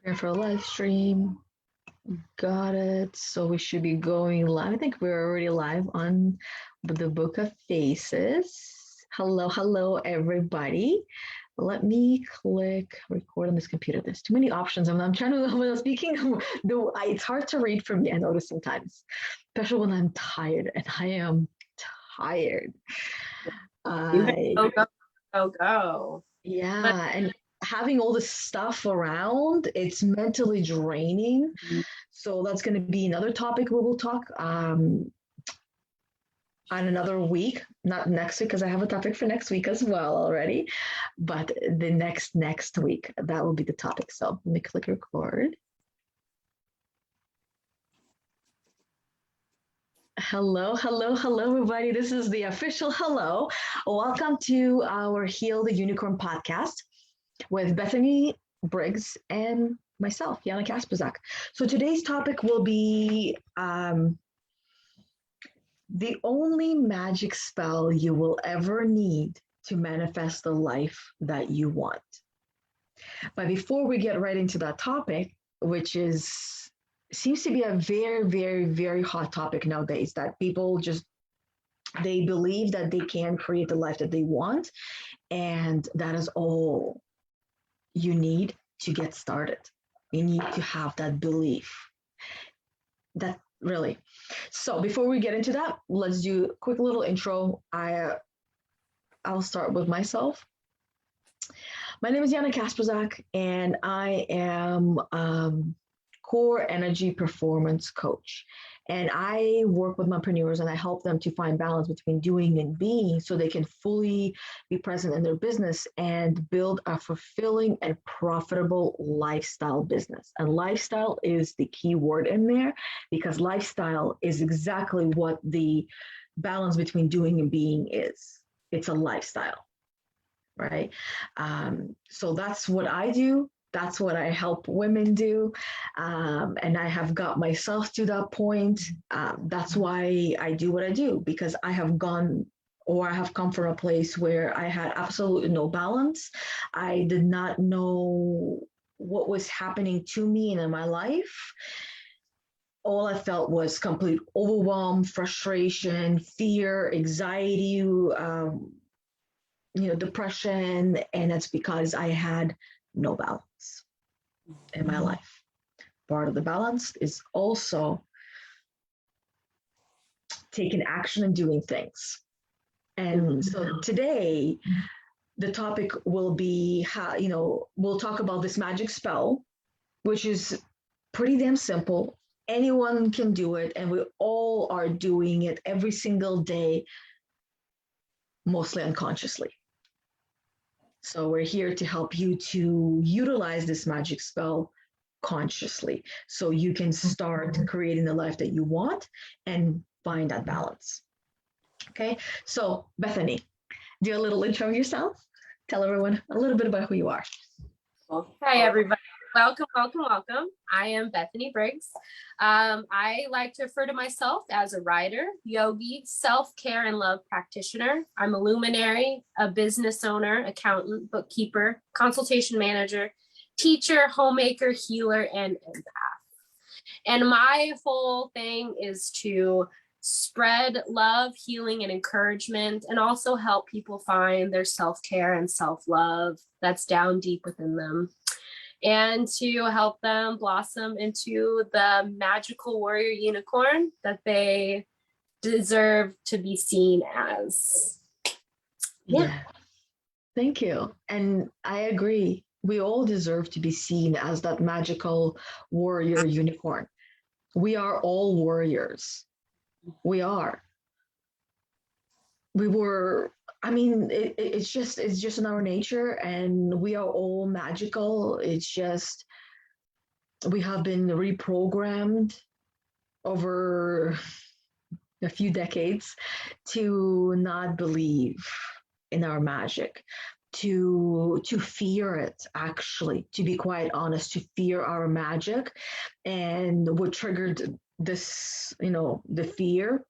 Prepare for a live stream. Got it. So we should be going live. I think we're already live on the Book of Faces. Hello, everybody. Let me click record on this computer. There's too many options. I'm trying to, when I'm speaking, it's hard to read for me, I notice sometimes, especially when I'm tired, and I am tired. Go. Yeah, and having all this stuff around, it's mentally draining. So that's going to be another topic we will talk on another week, not next week, because I have a topic for next week as well already, but the next week, that will be the topic. So let me click record. Hello, everybody. This is the official hello. Welcome to our Heal the Unicorn podcast with Bethany Briggs and myself, Yana Kasperczak. So today's topic will be the only magic spell you will ever need to manifest the life that you want. But before we get right into that topic, which seems to be a very, very, very hot topic nowadays, that people they believe that they can create the life that they want, and that is all you need to get started. You need to have that belief. That really. So before we get into that, let's do a quick little intro. I'll start with myself. My name is Yana Kasperczak, and I am core energy performance coach. And I work with entrepreneurs and I help them to find balance between doing and being so they can fully be present in their business and build a fulfilling and profitable lifestyle business. And lifestyle is the key word in there, because lifestyle is exactly what the balance between doing and being is. It's a lifestyle, right? So that's what I do. That's what I help women do. And I have got myself to that point. That's why I do what I do, because I have come from a place where I had absolutely no balance. I did not know what was happening to me and in my life. All I felt was complete overwhelm, frustration, fear, anxiety, depression. And that's because I had no balance in my life. Part of the balance is also taking action and doing things. And so today, the topic will be how, we'll talk about this magic spell, which is pretty damn simple. Anyone can do it, and we all are doing it every single day, mostly unconsciously. So we're here to help you to utilize this magic spell consciously so you can start creating the life that you want and find that balance. Okay, so Bethany, do a little intro of yourself. Tell everyone a little bit about who you are. Hi, everybody. Welcome. I am Bethany Briggs. I like to refer to myself as a writer, yogi, self-care and love practitioner. I'm a luminary, a business owner, accountant, bookkeeper, consultation manager, teacher, homemaker, healer, and empath. And my whole thing is to spread love, healing, and encouragement, and also help people find their self-care and self-love that's down deep within them, and to help them blossom into the magical warrior unicorn that they deserve to be seen as. Yeah. Thank you. And I agree. We all deserve to be seen as that magical warrior unicorn. We are all warriors. We are. It's just in our nature, and we are all magical. It's just, we have been reprogrammed over a few decades to not believe in our magic, to fear it, actually, to be quite honest, to fear our magic. And what triggered this, the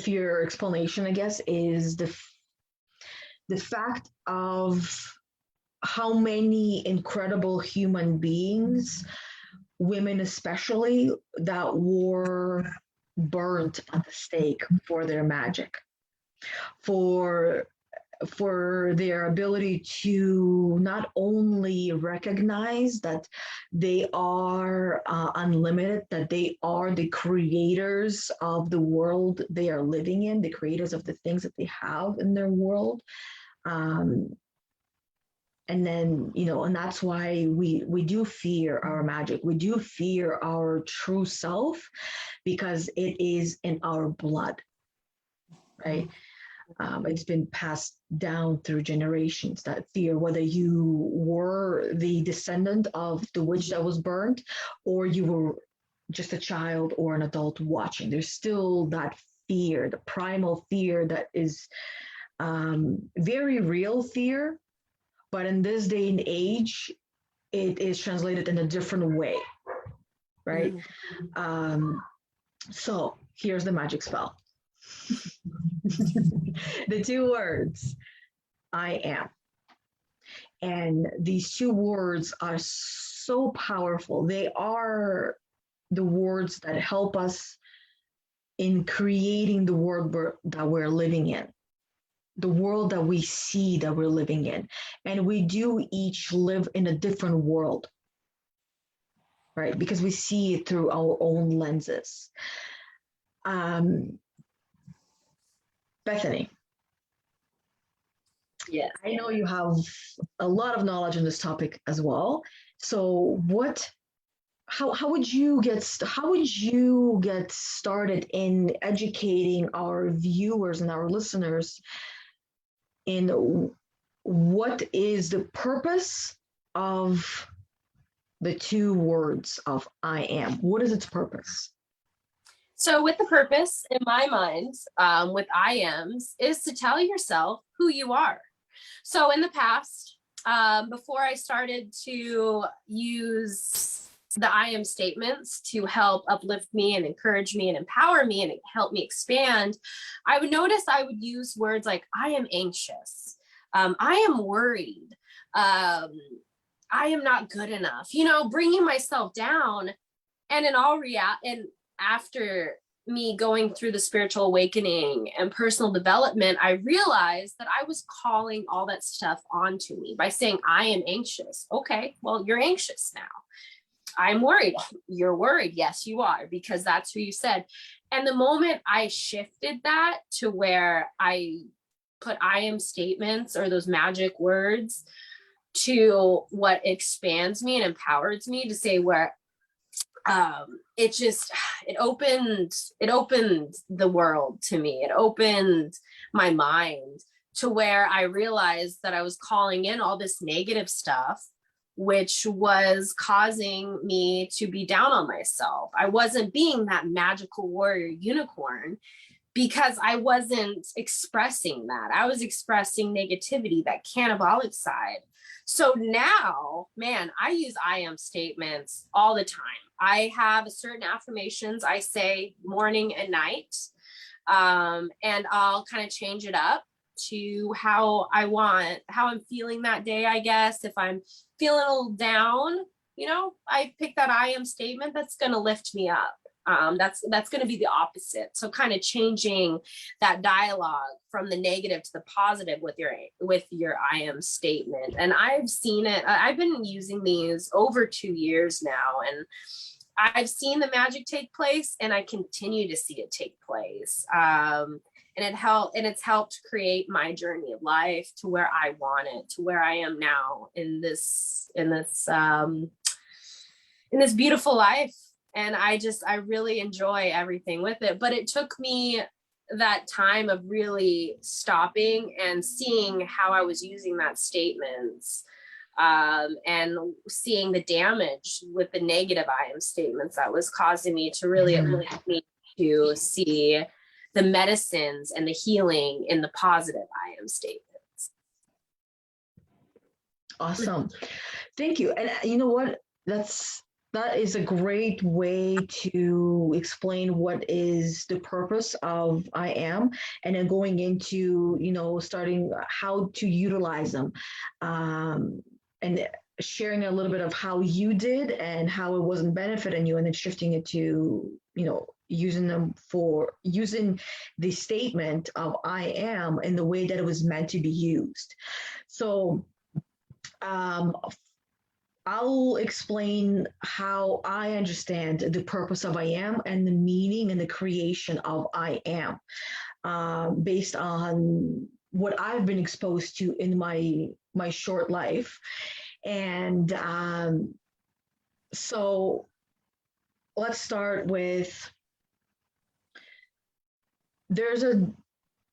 fear explanation, I guess, is the fact of how many incredible human beings, women especially, that were burnt at the stake for their magic, for their ability to not only recognize that they are unlimited, that they are the creators of the world they are living in, the creators of the things that they have in their world. Um, and then, and that's why we do fear our magic. We do fear our true self because it is in our blood, right? It's been passed down through generations, that fear, whether you were the descendant of the witch that was burnt or you were just a child or an adult watching. There's still that fear, the primal fear that is very real fear, but in this day and age, it is translated in a different way, right? So here's the magic spell. The two words, I am. And these two words are so powerful. They are the words that help us in creating the world that we're living in, the world that we see that we're living in. And we do each live in a different world, right? Because we see it through our own lenses. Bethany. Yes. I know you have a lot of knowledge on this topic as well. So how would you get started in educating our viewers and our listeners in what is the purpose of the two words of I am? What is its purpose? So with the purpose in my mind, with I ams, is to tell yourself who you are. So in the past, before I started to use the I am statements to help uplift me and encourage me and empower me and help me expand, I would notice I would use words like I am anxious, I am worried, I am not good enough, bringing myself down. And and after me going through the spiritual awakening and personal development, I realized that I was calling all that stuff onto me by saying, I am anxious. Okay, well, you're anxious now. I'm worried. You're worried. Yes, you are, because that's who you said. And the moment I shifted that to where I put I am statements or those magic words to what expands me and empowers me to say where it opened the world to me. It opened my mind to where I realized that I was calling in all this negative stuff, which was causing me to be down on myself. I wasn't being that magical warrior unicorn because I wasn't expressing that. I was expressing negativity, that cannibalic side. So now, man, I use I am statements all the time. I have certain affirmations I say morning and night, and I'll kind of change it up to how I'm feeling that day, I guess. If I'm feeling a little down, I pick that I am statement that's going to lift me up. That's going to be the opposite. So kind of changing that dialogue from the negative to the positive with your I am statement. And I've seen it. I've been using these over 2 years now, and I've seen the magic take place, and I continue to see it take place. And it's helped create my journey of life to where I want it, to where I am now in this beautiful life. And I really enjoy everything with it. But it took me that time of really stopping and seeing how I was using that statements, and seeing the damage with the negative I am statements that was causing me to really need to see the medicines and the healing in the positive I am statements. Awesome. Thank you. And you know what? That is a great way to explain what is the purpose of I am, and then going into, starting how to utilize them. and sharing a little bit of how you did and how it wasn't benefiting you, and then shifting it to, using the statement of I am in the way that it was meant to be used. So I'll explain how I understand the purpose of I am and the meaning and the creation of I am, based on what I've been exposed to in my short life. And so let's start with, there's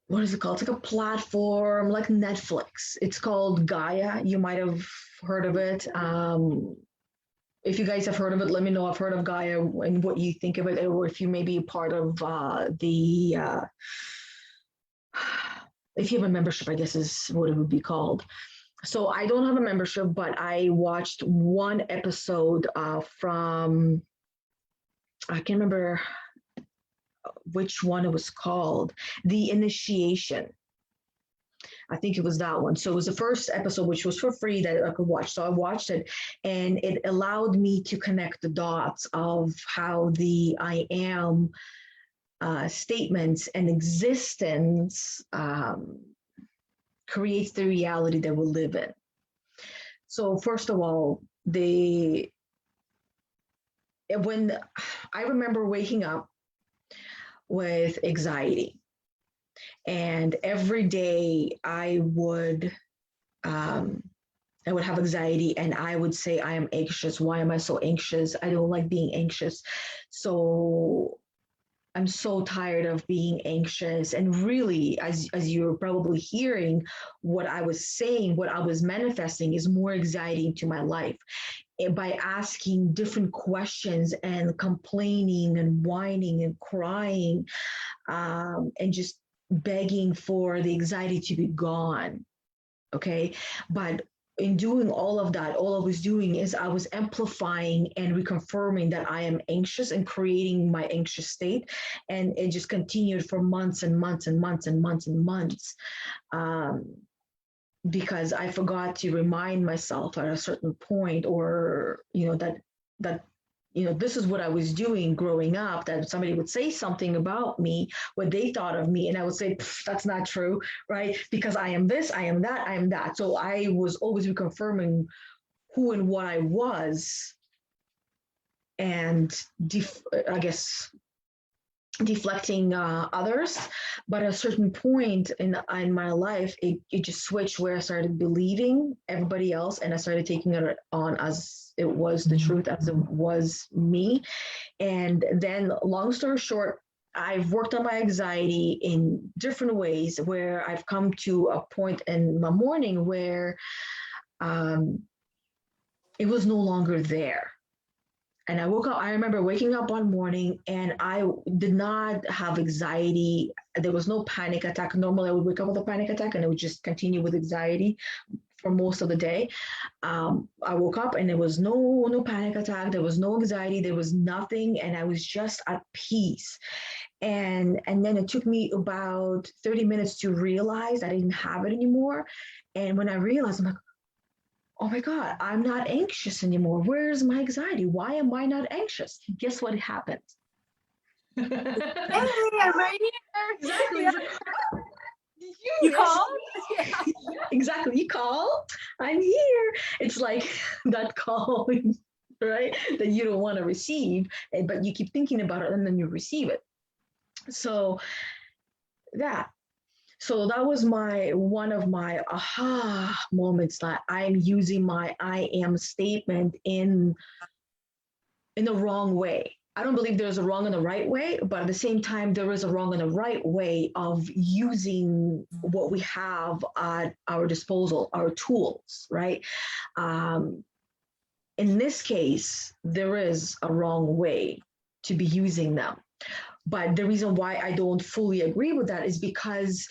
what is it called? It's like a platform like Netflix. It's called Gaia. You might have heard of it. If you guys have heard of it, let me know. I've heard of Gaia and what you think of it, or if you may be a part of if you have a membership, I guess is what it would be called. So I don't have a membership, but I watched one episode from, I can't remember which one it was called, The Initiation. I think it was that one. So it was the first episode, which was for free, that I could watch. So I watched it, and it allowed me to connect the dots of how the I am statements and existence creates the reality that we live in. So first of all, when I remember waking up with anxiety, and every day I would have anxiety, and I would say, I am anxious. Why am I so anxious? I don't like being anxious. So I'm so tired of being anxious. And really, as you're probably hearing, what I was saying, what I was manifesting is more anxiety into my life. And by asking different questions and complaining and whining and crying, and just begging for the anxiety to be gone. Okay. But in doing all of that, all I was doing is I was amplifying and reconfirming that I am anxious and creating my anxious state. And it just continued for months and months and months and months and months, because I forgot to remind myself at a certain point, or, that this is what I was doing growing up, that somebody would say something about me, what they thought of me, and I would say, that's not true, right? Because I am this, I am that, I am that. So I was always reconfirming who and what I was, and I guess deflecting others. But at a certain point in my life, it just switched, where I started believing everybody else, and I started taking it on as it was the truth, as it was me. And then, long story short, I've worked on my anxiety in different ways, where I've come to a point in my morning where it was no longer there. And I woke up, I remember waking up one morning, and I did not have anxiety. There was no panic attack. Normally I would wake up with a panic attack, and it would just continue with anxiety for most of the day. I woke up, and there was no panic attack. There was no anxiety. There was nothing. And I was just at peace. And then it took me about 30 minutes to realize I didn't have it anymore. And when I realized, I'm like, oh my God, I'm not anxious anymore. Where's my anxiety? Why am I not anxious? Guess what happened? Hey, I'm right here. Exactly. Yeah. You called? Yeah. Exactly. You call, I'm here. It's like that call, right? That you don't want to receive, but you keep thinking about it, and then you receive it. So that was one of my aha moments, that I'm using my I am statement in the wrong way. I don't believe there's a wrong and a right way, but at the same time, there is a wrong and a right way of using what we have at our disposal, our tools, right? In this case, there is a wrong way to be using them. But the reason why I don't fully agree with that is because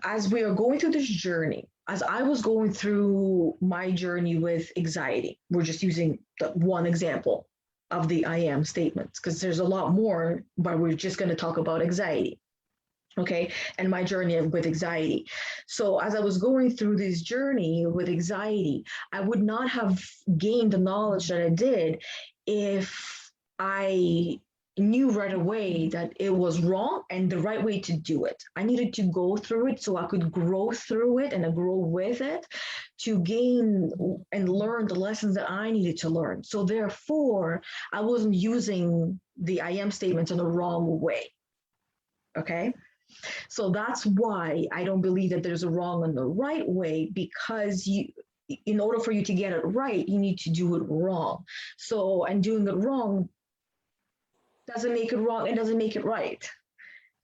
as we are going through this journey, as I was going through my journey with anxiety, we're just using the one example of the I am statements, because there's a lot more, but we're just going to talk about anxiety. okay, and my journey with anxiety. So as I was going through this journey with anxiety, I would not have gained the knowledge that I did if I knew right away that it was wrong and the right way to do it. I needed to go through it so I could grow through it and grow with it to gain and learn the lessons that I needed to learn. So therefore, I wasn't using the I am statements in the wrong way. Okay. So that's why I don't believe that there's a wrong and the right way, because in order for you to get it right, you need to do it wrong. So, and doing it wrong doesn't make it wrong. It doesn't make it right.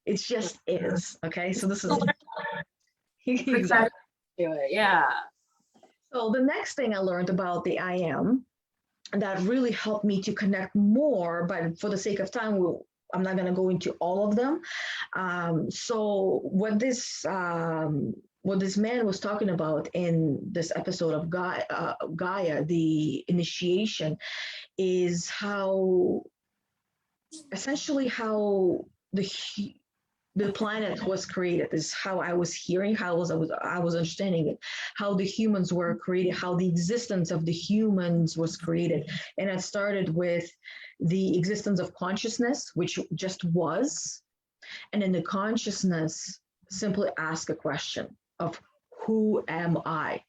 It's just is. Okay. So this is exactly. Do it. Yeah. So the next thing I learned about the I am that really helped me to connect more, but for the sake of time, I'm not going to go into all of them. So what this man was talking about in this episode of Gaia, the initiation, is how essentially how the planet was created, is how I was hearing, how I was understanding it, how the humans were created, how the existence of the humans was created. And it started with the existence of consciousness, which just was. And in the consciousness, simply ask a question of who am I?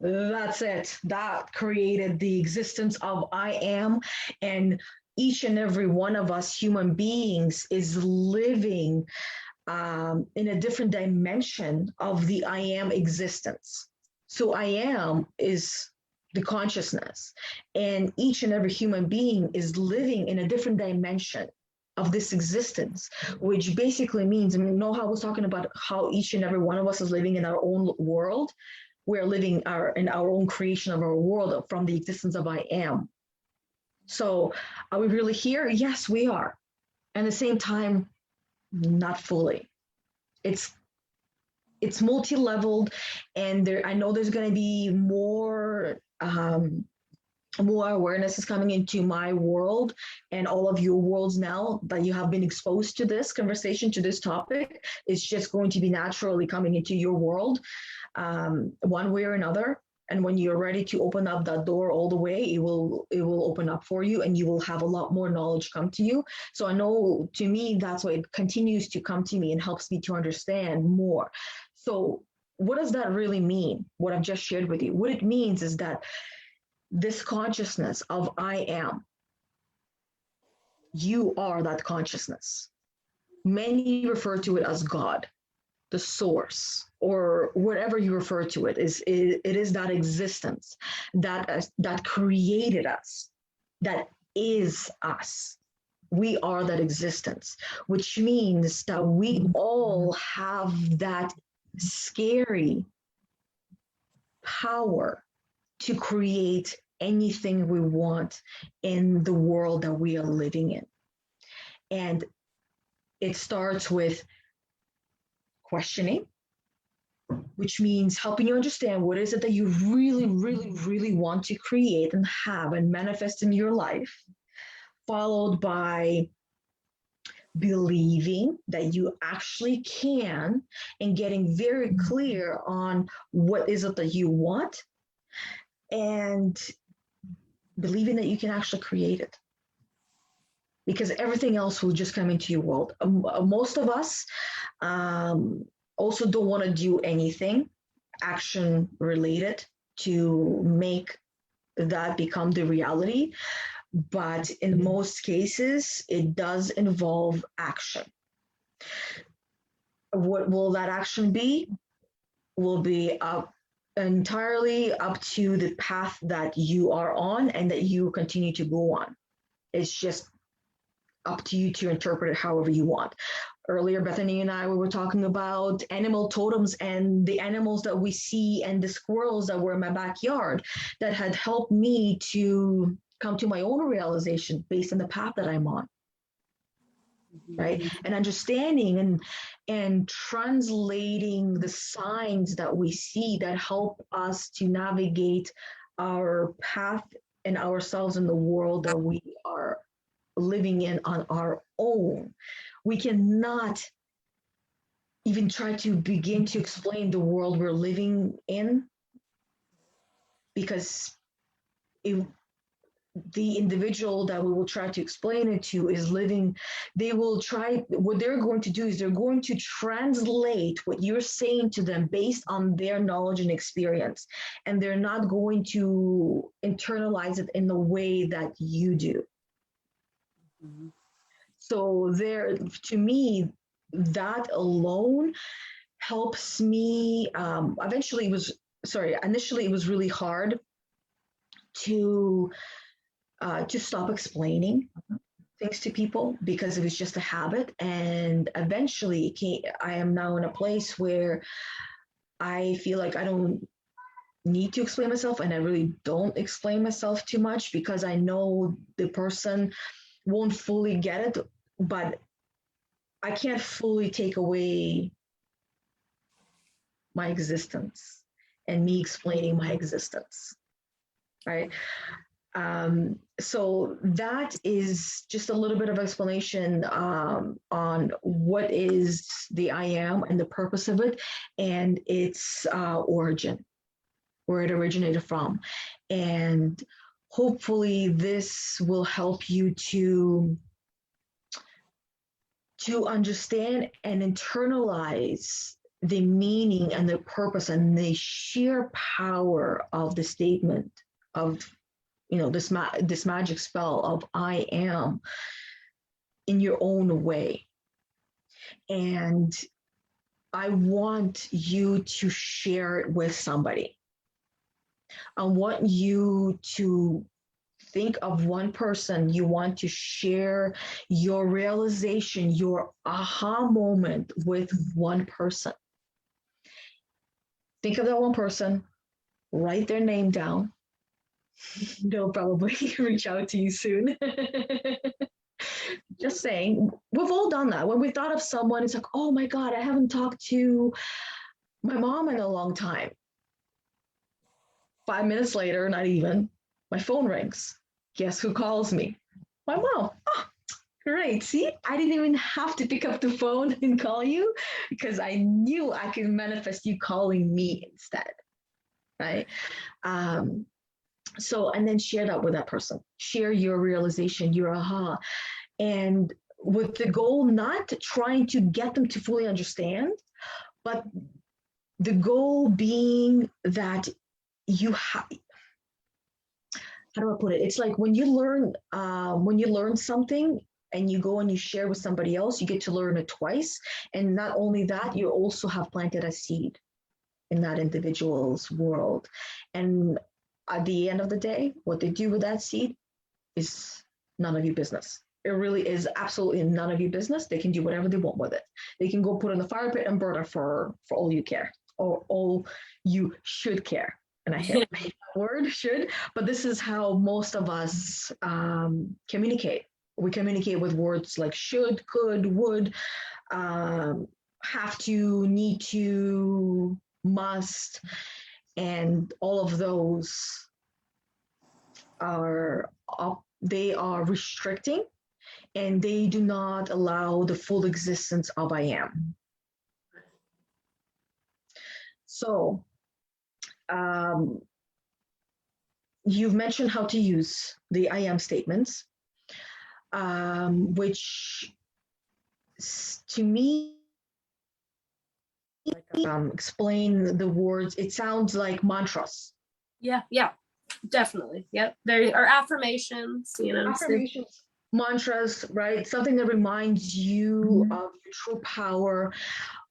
That's it. That created the existence of I am. And each and every one of us human beings is living in a different dimension of the I am existence. So I am is the consciousness, and each and every human being is living in a different dimension of this existence, which basically means, I mean, know how I was talking about how each and every one of us is living in our own world. We're living in our own creation of our world from the existence of I am. So are we really here? Yes, we are. And at the same time, not fully. It's multi-leveled, and I know there's going to be more awareness is coming into my world and all of your worlds now that you have been exposed to this conversation, to this topic. It's just going to be naturally coming into your world, one way or another. And when you're ready to open up that door all the way, it will open up for you, and you will have a lot more knowledge come to you. So I know, to me, that's why it continues to come to me and helps me to understand more. So what does that really mean? What I've just shared with you, what it means is that this consciousness of I am, you are that consciousness. Many refer to it as God, the source, or whatever you refer to it. It is that existence that created us, that is us. We are that existence, which means that we all have that scary power to create anything we want in the world that we are living in. And it starts with questioning, which means helping you understand what is it that you really, really, really want to create and have and manifest in your life, followed by believing that you actually can and getting very clear on what is it that you want, and believing that you can actually create it, because everything else will just come into your world. Most of us also don't want to do anything action related to make that become the reality. But in most cases, it does involve action. What will that action be? Will be entirely up to the path that you are on and that you continue to go on. It's just up to you to interpret it however you want. Earlier, Bethany and I, we were talking about animal totems and the animals that we see and the squirrels that were in my backyard that had helped me to come to my own realization based on the path that I'm on. Right. And understanding and translating the signs that we see that help us to navigate our path and ourselves in the world that we are living in on our own. We cannot even try to begin to explain the world we're living in, because it, the individual that we will try to explain it to is living, they will try, what they're going to do is they're going to translate what you're saying to them based on their knowledge and experience. And they're not going to internalize it in the way that you do. Mhm. So there, to me, that alone helps me. Initially it was really hard to stop explaining things to people because it was just a habit. And eventually I am now in a place where I feel like I don't need to explain myself, and I really don't explain myself too much because I know the person won't fully get it, but I can't fully take away my existence and me explaining my existence, right? So that is just a little bit of explanation on what is the I am and the purpose of it and its origin, where it originated from. And hopefully this will help you to understand and internalize the meaning and the purpose and the sheer power of the statement of, you know, this magic spell of I am in your own way. And I want you to share it with somebody. I want you to think of one person you want to share your realization, your aha moment with one person. Think of that one person, write their name down. They'll probably reach out to you soon. Just saying, we've all done that. When we thought of someone, it's like, oh my God, I haven't talked to my mom in a long time. 5 minutes later, not even, my phone rings. Guess who calls me? My mom. Oh, great. See, I didn't even have to pick up the phone and call you because I knew I could manifest you calling me instead. Right? So, and then share that with that person. Share your realization, your aha. And with the goal, not trying to get them to fully understand, but the goal being that you have, how do I put it? It's like when you learn something and you go and you share with somebody else, you get to learn it twice. And not only that, you also have planted a seed in that individual's world. And at the end of the day, what they do with that seed is none of your business. It really is absolutely none of your business. They can do whatever they want with it. They can go put it in the fire pit and burn it for all you care, or all you should care. And I hate that word, should, but this is how most of us communicate. We communicate with words like should, could, would, have to, need to, must, and all of those are they are restricting, and they do not allow the full existence of I am. So you've mentioned how to use the I am statements, which to me, explain the words, it sounds like mantras. Yeah, definitely. Yep. There are affirmations, Affirmations, mantras, right? Something that reminds you of your true power.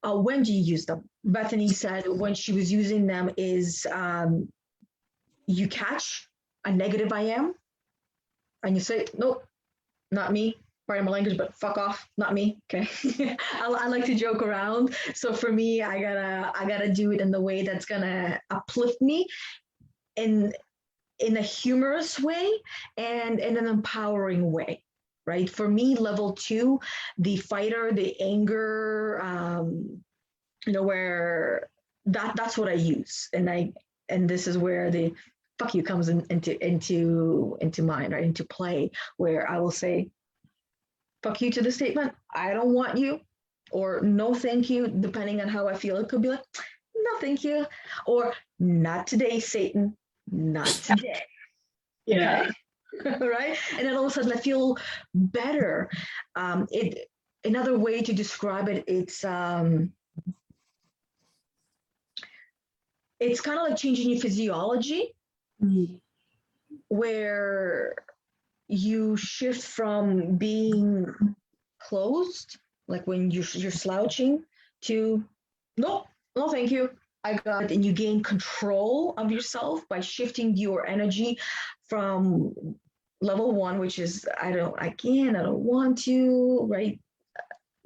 When do you use them? Bethany said when she was using them is you catch a negative I am and you say, nope, not me. Pardon my language, but fuck off, not me. Okay. I like to joke around. So for me, I gotta do it in the way that's gonna uplift me in a humorous way and in an empowering way. Right. For me, level 2, the fighter, the anger, where that's what I use. And this is where the fuck you comes into mind, right? Into play, where I will say, fuck you to the statement. I don't want you. or no thank you, depending on how I feel. It could be like, no thank you, or not today, Satan, not today. Yeah. Okay. Right. And then all of a sudden I feel better. It Another way to describe it, it's kind of like changing your physiology, Mm. where you shift from being closed, like when you're slouching, to no, no, thank you. I got it. And you gain control of yourself by shifting your energy from level one, which is I can't, I don't want to, right?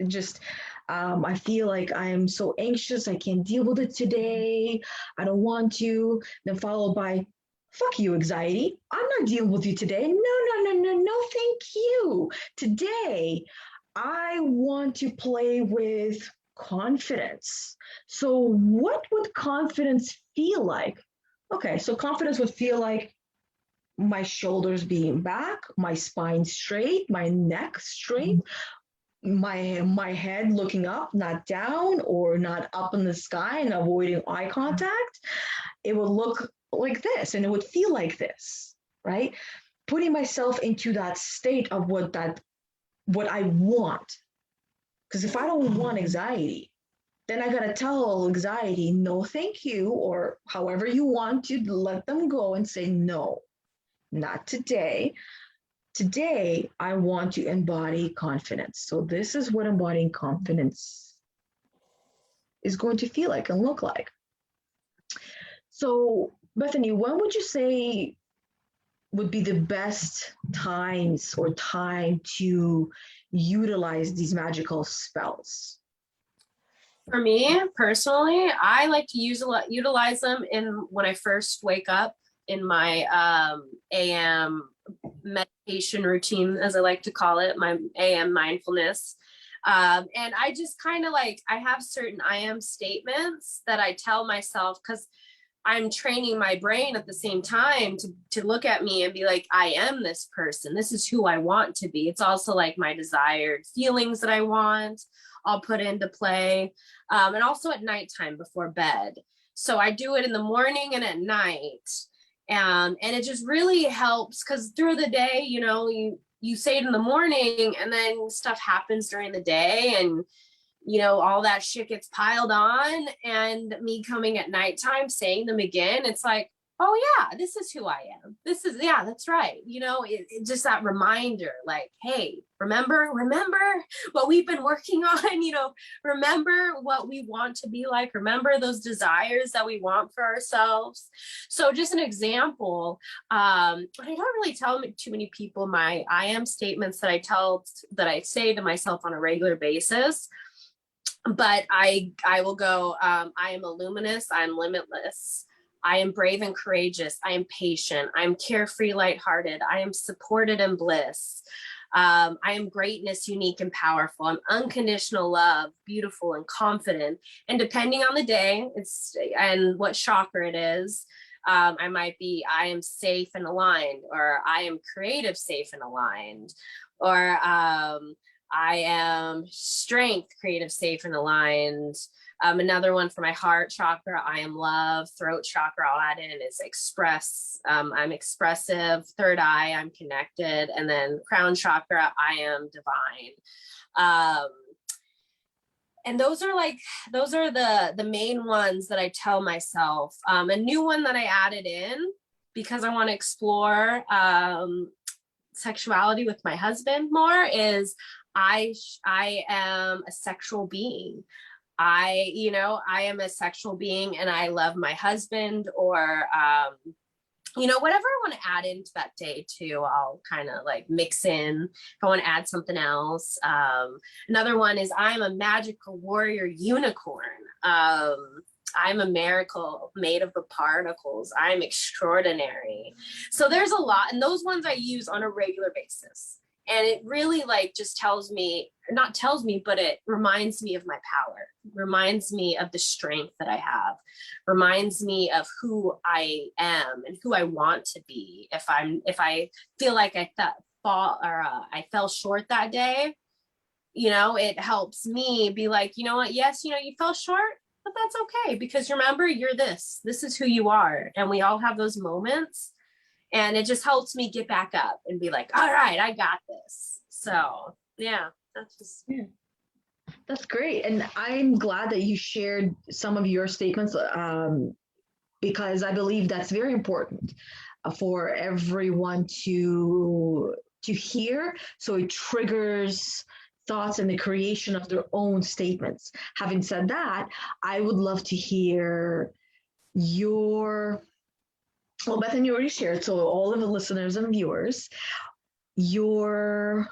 Just I feel like I'm so anxious, I can't deal with it today. I don't want to. Then followed by, fuck you, anxiety. I'm not dealing with you today. No, no, no, no, no, thank you. Today, I want to play with confidence. So, what would confidence feel like? Okay, so confidence would feel like my shoulders being back, my spine straight, my neck straight, my head looking up, not down, or not up in the sky and avoiding eye contact. It would look like this and it would feel like this, right? Putting myself into that state of what I want. Because if I don't want anxiety, then I gotta tell anxiety, no, thank you, or however you want to let them go and say, no, not today. Today, I want to embody confidence. So, this is what embodying confidence is going to feel like and look like. So, Bethany, when would you say would be the best times or time to utilize these magical spells? For me personally, I like to utilize them in when I first wake up in my AM meditation routine, as I like to call it, my AM mindfulness. And I just kind of like, I have certain I am statements that I tell myself because I'm training my brain at the same time to look at me and be like, I am this person. This is who I want to be. It's also like my desired feelings that I want, I'll put into play. And also at nighttime before bed. So I do it in the morning and at night. And it just really helps because through the day, you say it in the morning and then stuff happens during the day and all that shit gets piled on, and me coming at nighttime saying them again, it's like, oh yeah, this is who I am. This is, yeah, that's right. It just that reminder, like, hey, remember what we've been working on, remember what we want to be like, remember those desires that we want for ourselves. So just an example, I don't really tell too many people my I am statements that I say to myself on a regular basis. But I will go, I am a luminous, I'm limitless. I am brave and courageous. I am patient. I am carefree, lighthearted. I am supported and bliss. I am greatness, unique and powerful. I'm unconditional love, beautiful and confident. And depending on the day, and what chakra it is, I might be, I am safe and aligned, or I am creative, safe and aligned, or I am strength, creative, safe, and aligned. Another one for my heart chakra, I am love. Throat chakra, I'll add in is express. I'm expressive. Third eye, I'm connected. And then crown chakra, I am divine. And those are the main ones that I tell myself. A new one that I added in because I want to explore sexuality with my husband more is I am a sexual being. I am a sexual being and I love my husband, or whatever I want to add into that day too, I'll kind of like mix in if I want to add something else. Another one is I'm a magical warrior unicorn. I'm a miracle made of the particles. I'm extraordinary. So there's a lot, and those ones I use on a regular basis. And it really just not tells me, but it reminds me of my power, reminds me of the strength that I have, reminds me of who I am and who I want to be. If I feel like I fell short that day, it helps me be like, you know what? Yes, you fell short, but that's okay, because remember, you're this is who you are. And we all have those moments. And it just helps me get back up and be like, all right, I got this. So yeah, That's great. And I'm glad that you shared some of your statements, because I believe that's very important for everyone to hear. So it triggers thoughts and the creation of their own statements. Having said that, I would love to hear your, well, Bethany already shared, so all of the listeners and viewers, your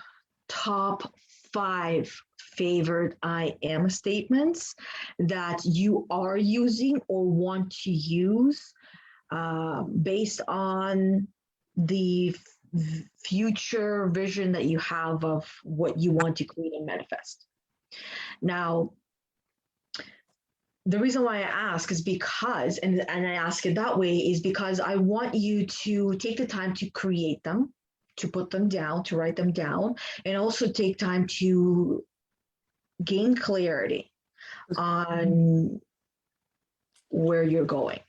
top 5 favorite I am statements that you are using or want to use based on the future vision that you have of what you want to create and manifest. Now, the reason why I ask is because, and I ask it that way, is because I want you to take the time to create them, to put them down, to write them down, and also take time to gain clarity on where you're going.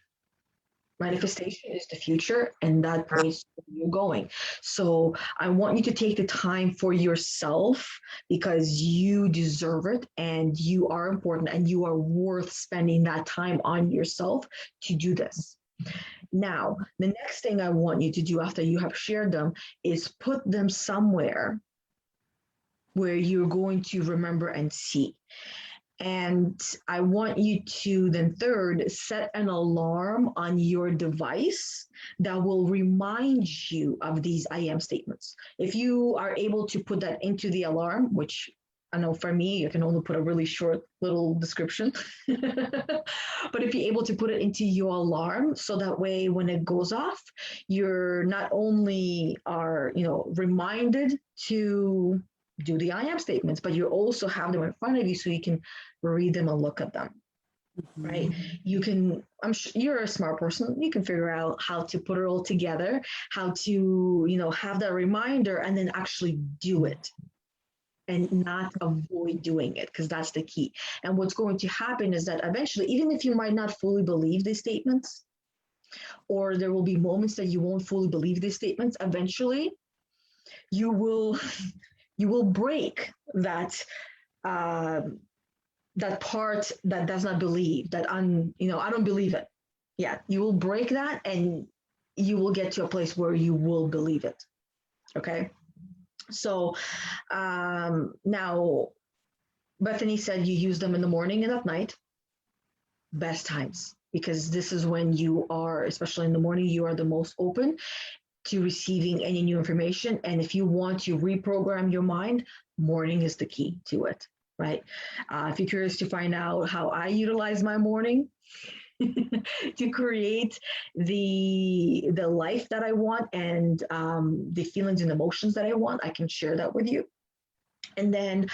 Manifestation is the future, and that points to where you're going. So I want you to take the time for yourself, because you deserve it, and you are important, and you are worth spending that time on yourself to do this. Now, the next thing I want you to do after you have shared them is put them somewhere where you're going to remember and see. And I want you to then, third, set an alarm on your device that will remind you of these I am statements. If you are able to put that into the alarm, which I know for me, you can only put a really short little description. But if you're able to put it into your alarm, so that way when it goes off, you're not only are, reminded to do the I am statements, but you also have them in front of you so you can read them and look at them. Right? You can, I'm sure you're a smart person. You can figure out how to put it all together, how to, have that reminder and then actually do it and not avoid doing it, because that's the key. And what's going to happen is that eventually, even if you might not fully believe these statements, or there will be moments that you won't fully believe these statements, eventually you will break that that part that does not believe that I don't believe it. Yeah, you will break that, and you will get to a place where you will believe it. Okay. So now, Bethany said you use them in the morning and at night. Best times, because this is when you are, especially in the morning, you are the most open to receiving any new information. And if you want to reprogram your mind, morning is the key to it, right? If you're curious to find out how I utilize my morning to create the life that I want and the feelings and emotions that I want, I can share that with you. And then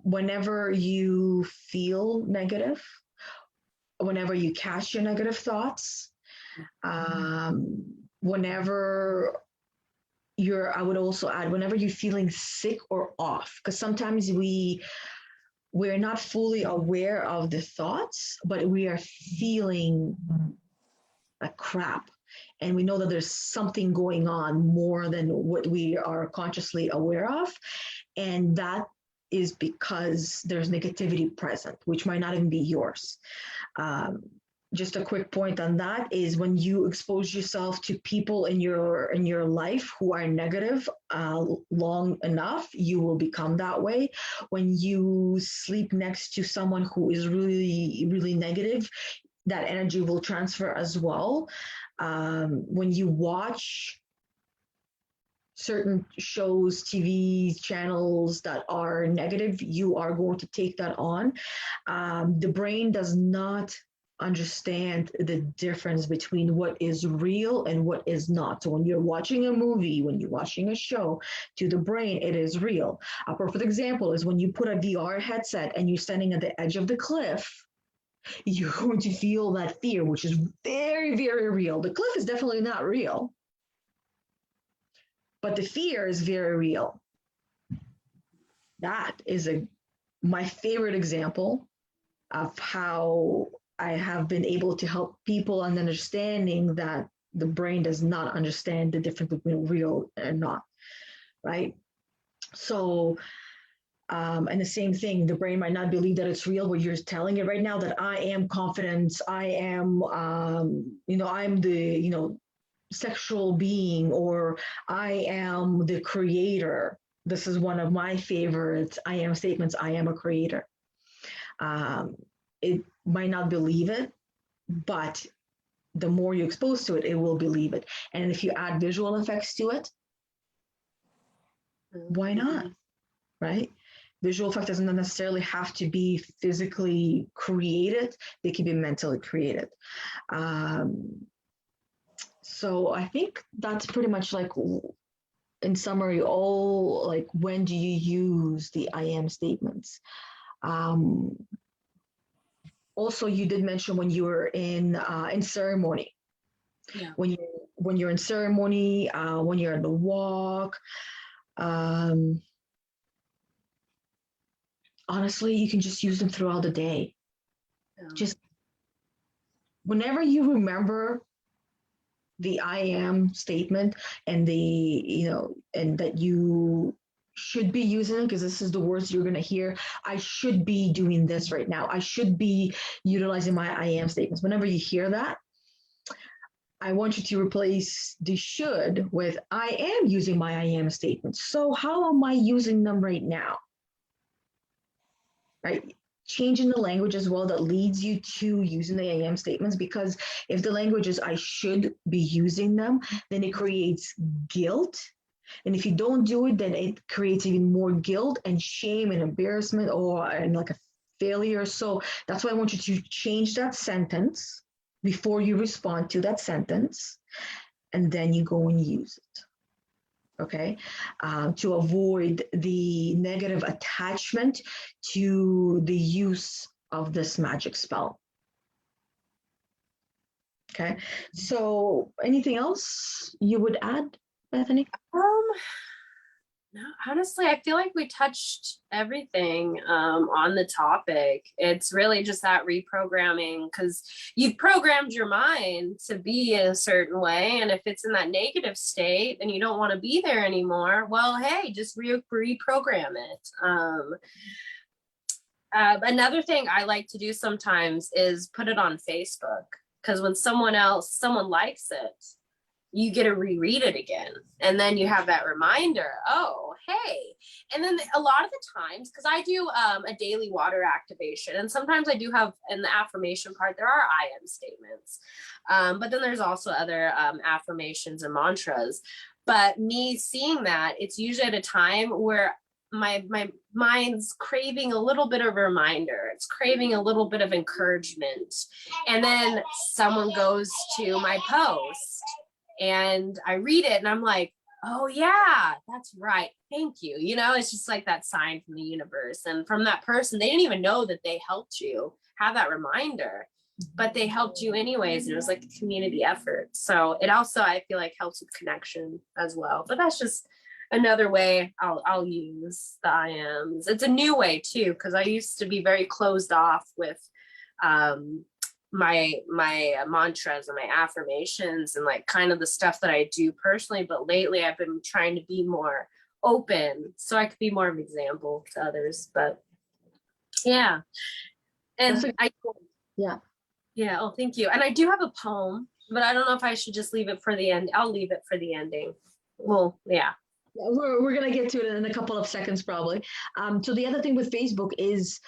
whenever you feel negative, whenever you catch your negative thoughts, whenever I would also add, whenever you're feeling sick or off, because sometimes we're not fully aware of the thoughts, but we are feeling like crap. And we know that there's something going on more than what we are consciously aware of. And that is because there's negativity present, which might not even be yours. Just a quick point on that is when you expose yourself to people in your life who are negative long enough, you will become that way. When you sleep next to someone who is really, really negative, that energy will transfer as well. When you watch certain shows, TV channels that are negative, you are going to take that on. The brain does not understand the difference between what is real and what is not. So when you're watching a movie, when you're watching a show, to the brain, it is real. A perfect example is when you put a VR headset and you're standing at the edge of the cliff, you're going to feel that fear, which is very, very real. The cliff is definitely not real, but the fear is very real. that is my favorite example of how I have been able to help people and understanding that the brain does not understand the difference between real and not, right? So, and the same thing, the brain might not believe that it's real, but you're telling it right now that I am confident, I am, I'm the, sexual being, or I am the creator. This is one of my favorites I am statements. I am a creator. It might not believe it, but the more you're exposed to it, it will believe it. And if you add visual effects to it, why not? Right? Visual effect doesn't necessarily have to be physically created, they can be mentally created. So I think that's pretty much like, in summary, all like, when do you use the I am statements? Also, you did mention when you were in ceremony. Yeah. When you're in ceremony, when you're at the walk. Honestly, you can just use them throughout the day. Yeah. Just whenever you remember the I am statement and and that you should be using it, because this is the words you're going to hear. I should be doing this right now. I should be utilizing my I am statements. Whenever you hear that, I want you to replace the should with I am using my I am statements. So how am I using them right now? Right? Changing the language as well that leads you to using the I am statements, because if the language is I should be using them, then it creates guilt. And if you don't do it, then it creates even more guilt and shame and embarrassment and like a failure. So that's why I want you to change that sentence before you respond to that sentence, and then you go and use it. Okay, to avoid the negative attachment to the use of this magic spell. Okay, so anything else you would add, Bethany? No, honestly, I feel like we touched everything on the topic. It's really just that reprogramming, because you've programmed your mind to be a certain way. And if it's in that negative state and you don't want to be there anymore, well, hey, just reprogram it. Another thing I like to do sometimes is put it on Facebook, because when someone likes it, you get to reread it again. And then you have that reminder, oh, hey. And then a lot of the times, because I do a daily water activation, and sometimes I do have, in the affirmation part, there are I am statements. But then there's also other affirmations and mantras. But me seeing that, it's usually at a time where my mind's craving a little bit of a reminder. It's craving a little bit of encouragement. And then someone goes to my post, and I read it and I'm like, oh yeah, that's right. Thank you. It's just like that sign from the universe. And from that person, they didn't even know that they helped you have that reminder, but they helped you anyways. It was like a community effort. So it also, I feel like, helps with connection as well. But that's just another way I'll use the I ams. It's a new way too, because I used to be very closed off with my mantras and my affirmations and like kind of the stuff that I do personally. But lately I've been trying to be more open so I could be more of an example to others. But yeah. And yeah. Oh, thank you. And I do have a poem, but I don't know if I should just leave it for the end. I'll leave it for the ending. Well, yeah. We're going to get to it in a couple of seconds, probably. So the other thing with Facebook is,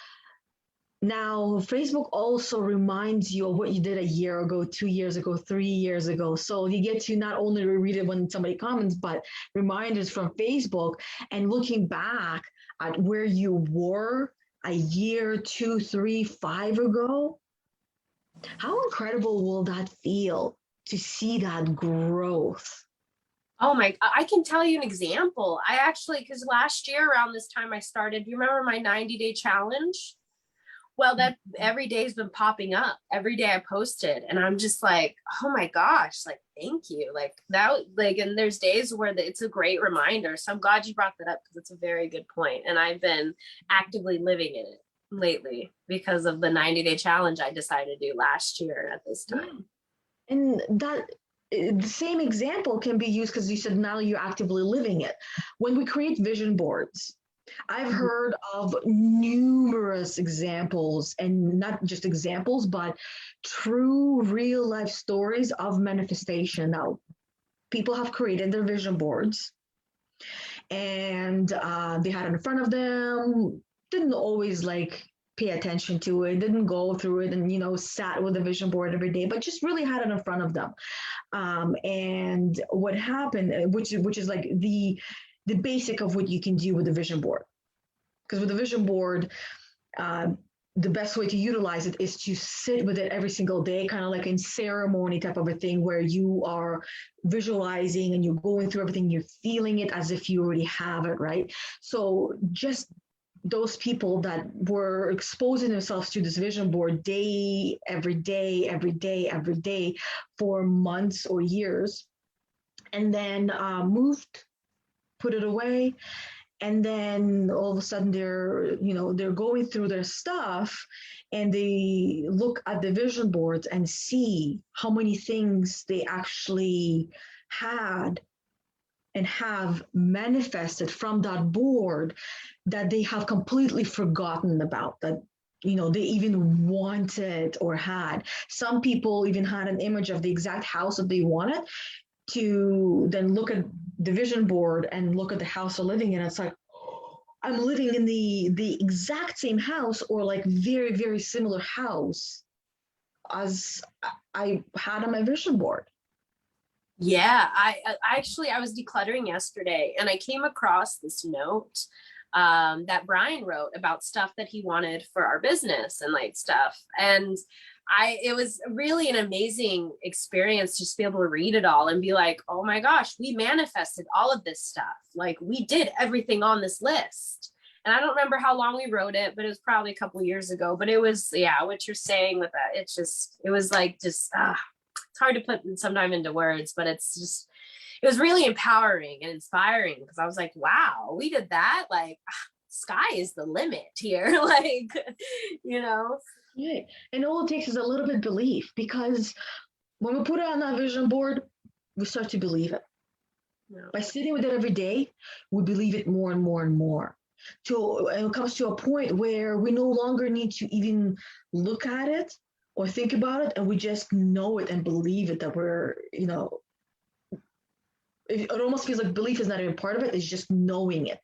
now, Facebook also reminds you of what you did a year ago, 2 years ago, 3 years ago. So you get to not only read it when somebody comments, but reminders from Facebook and looking back at where you were a year, 2, 3, 5 ago. How incredible will that feel to see that growth? Oh my, I can tell you an example. I actually, because last year around this time I started, do you remember my 90-day challenge? Well, that every day's been popping up. Every day I posted, and I'm just like, oh my gosh, like thank you, like that, like. And there's days where it's a great reminder. So I'm glad you brought that up because it's a very good point, and I've been actively living in it lately because of the 90-day challenge I decided to do last year at this time. And that the same example can be used because you said now you're actively living it. When we create vision boards, I've heard of numerous examples, and not just examples, but true real life stories of manifestation. Now, people have created their vision boards and they had it in front of them, didn't always like pay attention to it, didn't go through it and, sat with the vision board every day, but just really had it in front of them. And what happened, which is like the basic of what you can do with a vision board. Because with a vision board, the best way to utilize it is to sit with it every single day, kind of like in ceremony type of a thing where you are visualizing and you're going through everything, you're feeling it as if you already have it, right? So just those people that were exposing themselves to this vision board every day for months or years, and then moved, put it away, and then all of a sudden they're going through their stuff and they look at the vision boards and see how many things they actually had and have manifested from that board that they have completely forgotten about, that they even wanted or had. Some people even had an image of the exact house that they wanted, to then look at the vision board and look at the house they're living in. It's like, I'm living in the exact same house, or like very, very similar house as I had on my vision board. Yeah, I was decluttering yesterday and I came across this note that Brian wrote about stuff that he wanted for our business and like stuff. And it was really an amazing experience to just be able to read it all and be like, oh my gosh, we manifested all of this stuff. Like we did everything on this list. And I don't remember how long we wrote it, but it was probably a couple of years ago. But it was, yeah, what you're saying with that, it was like just, it's hard to put sometime into words, but it was really empowering and inspiring because I was like, wow, we did that. Like, sky is the limit here. Like, Yeah. And all it takes is a little bit of belief, because when we put it on that vision board, we start to believe it. Yeah. By sitting with it every day, we believe it more and more and more. And it comes to a point where we no longer need to even look at it or think about it, and we just know it and believe it, that we're, it almost feels like belief is not even part of it. It's just knowing it.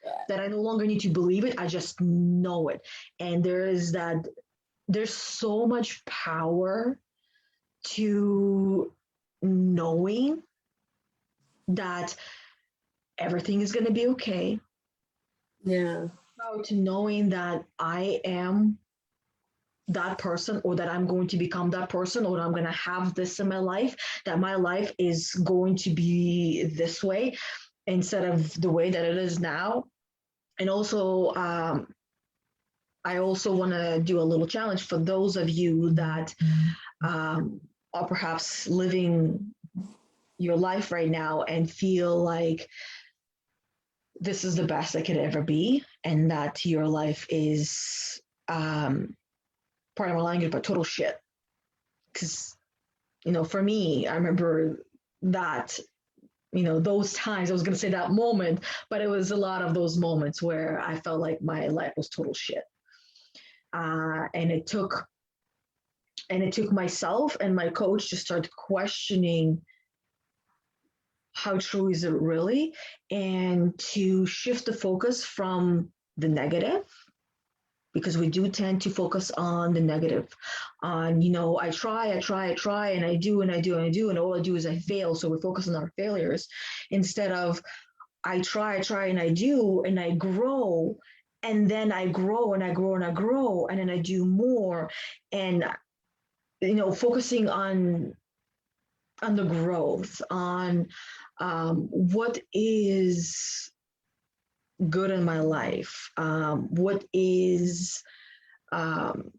Yeah. That I no longer need to believe it. I just know it. And there's so much power to knowing that everything is going to be okay. Yeah. To knowing that I am that person, or that I'm going to become that person, or I'm going to have this in my life, that my life is going to be this way instead of the way that it is now. And also, I also want to do a little challenge for those of you that are perhaps living your life right now and feel like this is the best that could ever be, and that your life is, pardon my language, but total shit. Because, for me, I remember that, those times, I was going to say that moment, but it was a lot of those moments where I felt like my life was total shit. And it took myself and my coach to start questioning, how true is it really? And to shift the focus from the negative, because we do tend to focus on the negative, on, I try, and I do, and all I do is I fail. So we focus on our failures instead of I try, and I do, and I grow, and then I grow, and I grow, and I grow, and then I do more. And, focusing on the growth, on what is good in my life, what is Um,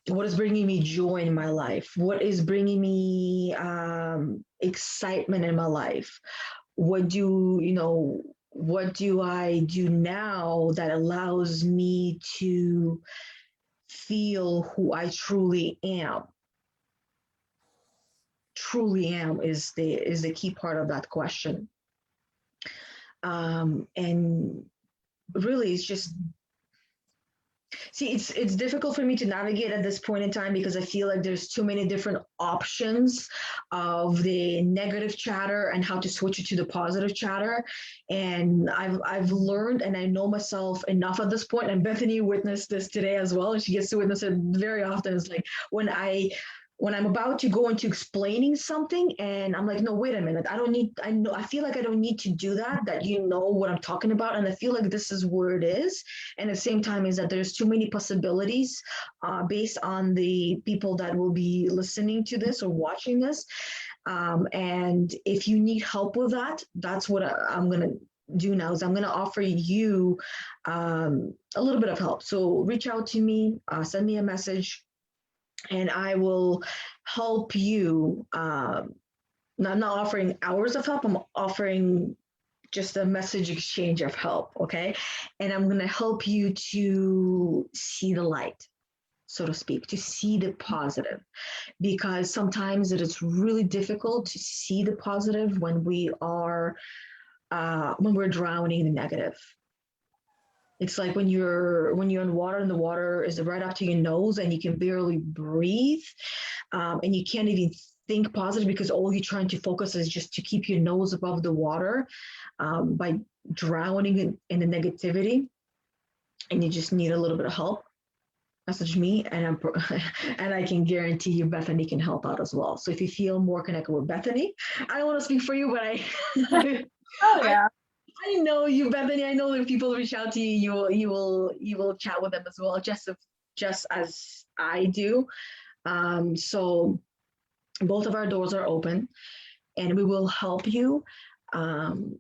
what is bringing me joy in my life? What is bringing me excitement in my life? What do I do now that allows me to feel who I truly am? Truly am is the key part of that question. And really, it's just, see, it's difficult for me to navigate at this point in time because I feel like there's too many different options of the negative chatter and how to switch it to the positive chatter. And I've learned and I know myself enough at this point. And Bethany witnessed this today as well, and she gets to witness it very often. It's like when I'm about to go into explaining something and I'm like, no, wait a minute, I feel like I don't need to do that, that you know what I'm talking about. And I feel like this is where it is. And at the same time is that there's too many possibilities based on the people that will be listening to this or watching this. And if you need help with that, that's what I'm going to do now is I'm going to offer you a little bit of help. So reach out to me, send me a message, and I will help you. I'm not offering hours of help. I'm offering just a message exchange of help. Okay. And I'm going to help you to see the light, so to speak, to see the positive, because sometimes it is really difficult to see the positive when we're drowning in the negative. It's like when you're in water and the water is right up to your nose and you can barely breathe, and you can't even think positive because all you're trying to focus is just to keep your nose above the water, by drowning in the negativity, and you just need a little bit of help. Message me, and and I can guarantee you Bethany can help out as well. So if you feel more connected with Bethany, I don't want to speak for you, but Oh yeah. I know you, Bethany. I know if people reach out to you, you will chat with them as well, just as I do. So both of our doors are open, and we will help you. Um,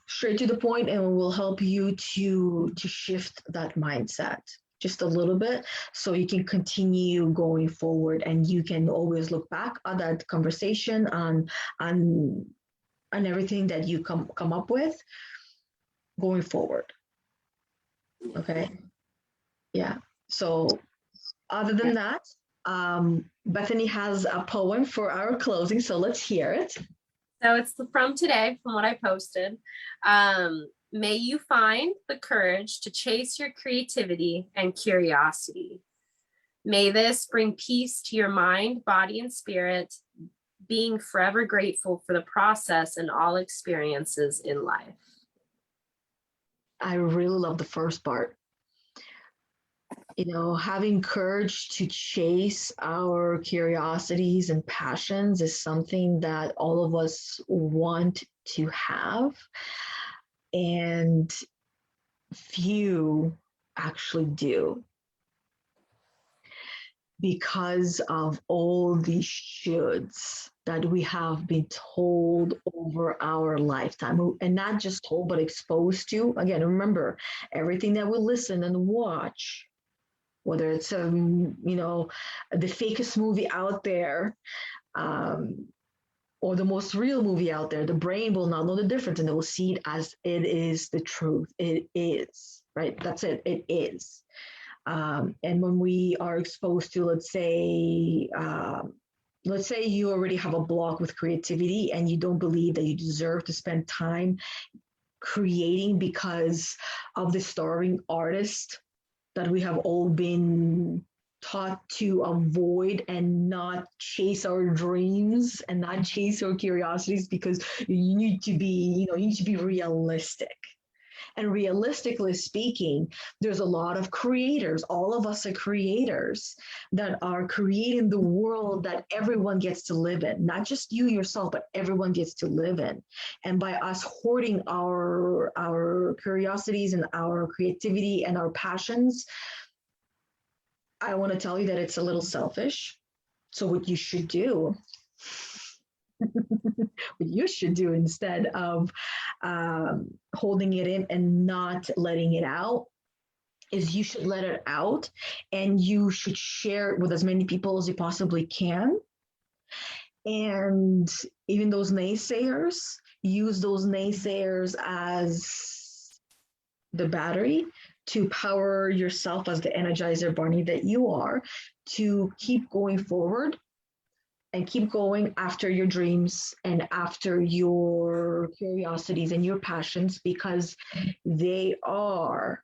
straight to the point, and we will help you to shift that mindset just a little bit so you can continue going forward, and you can always look back at that conversation on everything that you come up with going forward. Okay. Yeah. So other than that, Bethany has a poem for our closing, so let's hear it. So it's from today, from what I posted. May you find the courage to chase your creativity and curiosity. May this bring peace to your mind, body, and spirit, being forever grateful for the process and all experiences in life. I really love the first part. Having courage to chase our curiosities and passions is something that all of us want to have, and few actually do, because of all the shoulds that we have been told over our lifetime, and not just told but exposed to. Again, remember, everything that we listen and watch, whether it's the fakest movie out there, or the most real movie out there, the brain will not know the difference, and it will see it as it is the truth. It is, right? That's it. It is. And when we are exposed to, let's say you already have a block with creativity and you don't believe that you deserve to spend time creating because of the starving artist that we have all been taught to avoid and not chase our dreams and not chase our curiosities, because you need to be realistic. And realistically speaking, there's a lot of creators. All of us are creators that are creating the world that everyone gets to live in. Not just you yourself, but everyone gets to live in. And by us hoarding our curiosities and our creativity and our passions, I want to tell you that it's a little selfish. So what you should do instead of holding it in and not letting it out is you should let it out and you should share it with as many people as you possibly can. And even those naysayers, use those naysayers as the battery to power yourself as the energizer bunny that you are, to keep going forward and keep going after your dreams and after your curiosities and your passions, because they are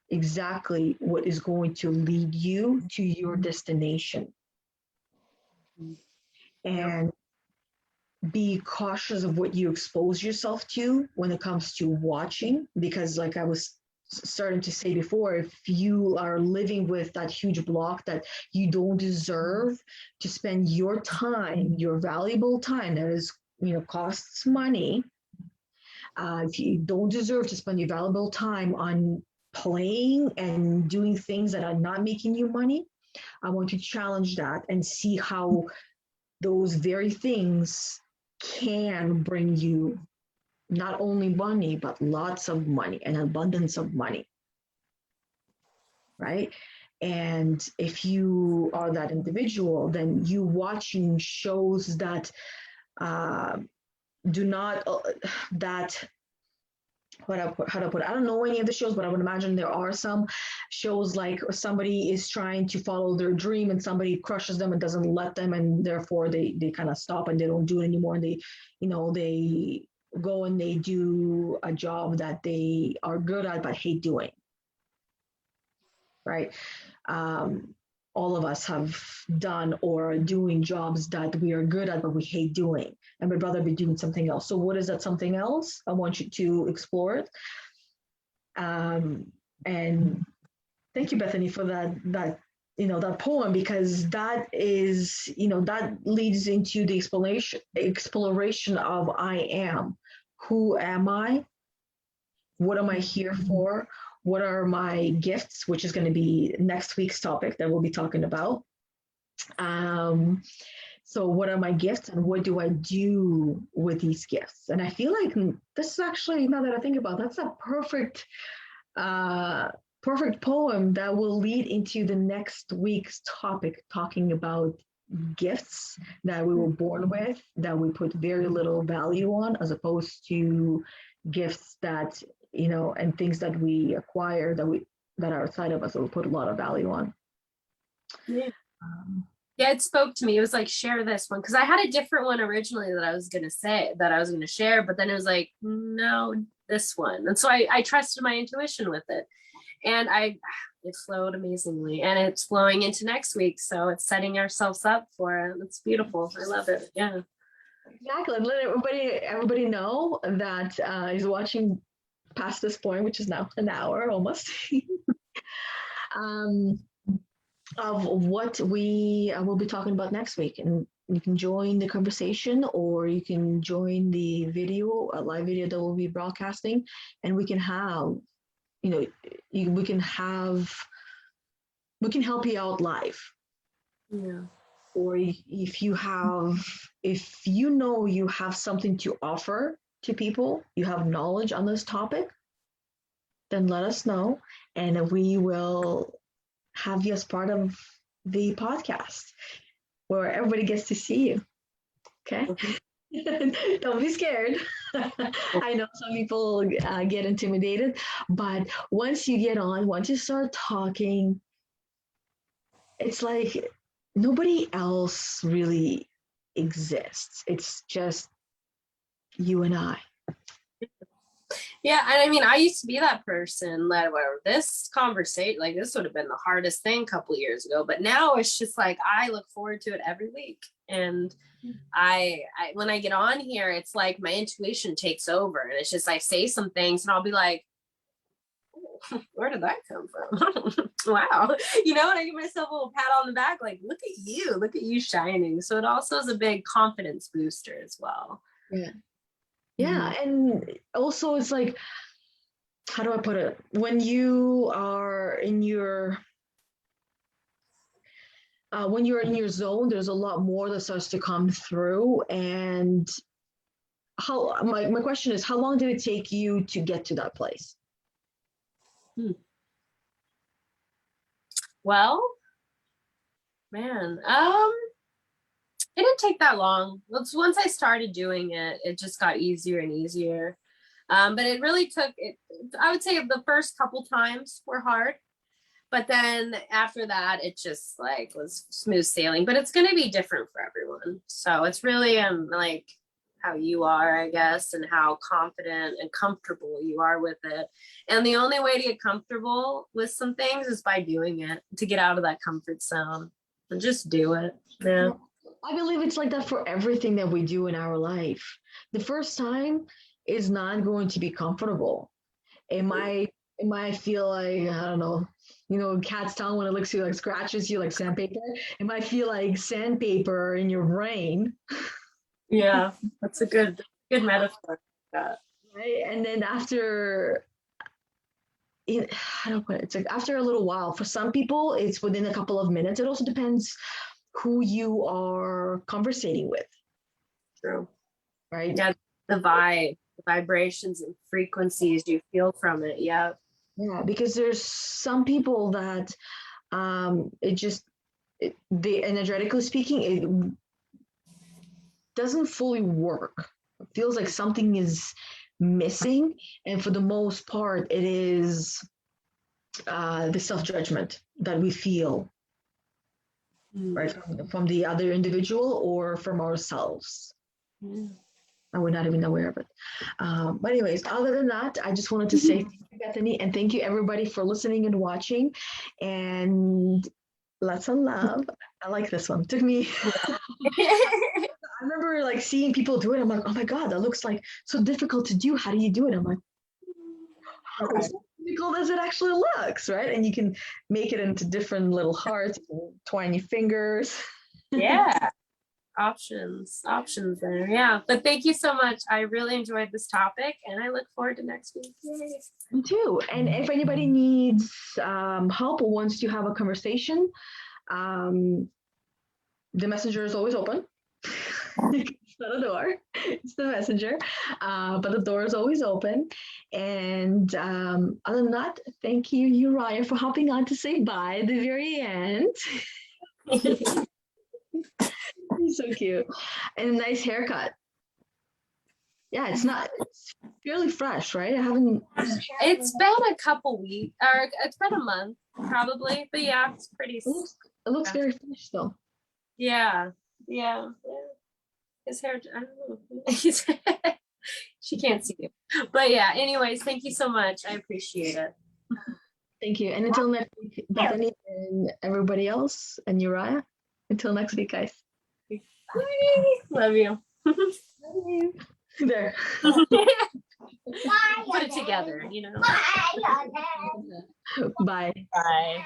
exactly what is going to lead you to your destination. And be cautious of what you expose yourself to when it comes to watching, because like I was starting to say before, if you are living with that huge block that you don't deserve to spend your time, your valuable time that is, costs money, if you don't deserve to spend your valuable time on playing and doing things that are not making you money, I want to challenge that and see how those very things can bring you not only money, but lots of money and abundance of money, right? And if you are that individual, then you watching shows that do not, that, how to put it, I don't know any of the shows, but I would imagine there are some shows like somebody is trying to follow their dream and somebody crushes them and doesn't let them, and therefore they kind of stop and they don't do it anymore, and they go and they do a job that they are good at but hate doing, right? All of us have done or are doing jobs that we are good at but we hate doing, and would rather be doing something else. So what is that something else? I want you to explore it. And thank you, Bethany, for that poem, because that is, that leads into the exploration of I am. Who am I? What am I here for? What are my gifts, which is going to be next week's topic that we'll be talking about. So what are my gifts and what do I do with these gifts? And I feel like this is actually, now that I think about it, that's a perfect poem that will lead into the next week's topic, talking about gifts that we were born with, that we put very little value on, as opposed to gifts that, and things that we acquire that are outside of us that we put a lot of value on. Yeah. Yeah, it spoke to me. It was like, share this one, because I had a different one originally that I was going to share, but then it was like, no, this one. And so I trusted my intuition with it, and it flowed amazingly, and it's flowing into next week. So it's setting ourselves up for it. It's beautiful. I love it. Yeah. Exactly. And let everybody know that is watching past this point, which is now an hour almost, of what we will be talking about next week. And you can join the conversation, or you can join the video, a live video that we'll be broadcasting, and we can have, we can help you out live. Yeah. Or if you have something to offer to people, you have knowledge on this topic, then let us know, and we will have you as part of the podcast where everybody gets to see you. Okay? Don't be scared. I know some people get intimidated, but once you start talking, it's like nobody else really exists. It's just you and I. Yeah, and I mean, I used to be that person that where this conversation, like this would have been the hardest thing a couple of years ago, but now it's just like I look forward to it every week. And I when I get on here, it's like my intuition takes over, and it's just I say some things and I'll be like, where did that come from? Wow. And I give myself a little pat on the back, like, look at you shining. So it also is a big confidence booster as well. Yeah. Yeah. And also it's like, how do I put it? When you are in your zone, there's a lot more that starts to come through. And my question is, how long did it take you to get to that place? Well, man, it didn't take that long. Once I started doing it, it just got easier and easier. But it really took it. I would say the first couple times were hard, but then after that, it just like was smooth sailing. But it's going to be different for everyone. So it's really like how you are, I guess, and how confident and comfortable you are with it. And the only way to get comfortable with some things is by doing it, to get out of that comfort zone and just do it. Yeah. I believe it's like that for everything that we do in our life. The first time is not going to be comfortable. It might feel like, I don't know, cat's tongue when it licks you, like scratches you like sandpaper. It might feel like sandpaper in your brain. Yeah, that's a good metaphor. Right. And then after, I don't put it, it's like after a little while, for some people, it's within a couple of minutes. It also depends who you are conversating with. True. Right. Yeah, the vibrations and frequencies you feel from it. Yeah. Yeah, because there's some people that they energetically speaking, it doesn't fully work. It feels like something is missing, and for the most part, it is the self-judgment that we feel, right, from the other individual or from ourselves. And we're not even aware of it. But anyways, other than that, I just wanted to say thank you, Bethany, and thank you everybody for listening and watching. And lots of love. I like this one. Took me. I remember like seeing people do it. I'm like, oh my God, that looks like so difficult to do. How do you do it? I'm like, oh, it's as difficult as it actually looks, right? And you can make it into different little hearts, twine your fingers. Yeah. Options there. Yeah. But thank you so much. I really enjoyed this topic and I look forward to next week. Yay. Me too. And if anybody needs help or wants to have a conversation, the messenger is always open. It's not a door, it's the messenger. But the door is always open. And other than that, thank you, Uriah, for hopping on to say bye at the very end. He's so cute. And a nice haircut. Yeah, it's fairly fresh, right? I haven't. It's been a couple weeks, or it's been a month, probably. But yeah, it's pretty. It looks very fresh, though. Yeah. His hair, I don't know. She can't see you. But yeah, anyways, thank you so much. I appreciate it. Thank you. And until next week, Bethany and everybody else, and Uriah, until next week, guys. Bye. Love you. Love you. There. Put it together, Bye. Bye.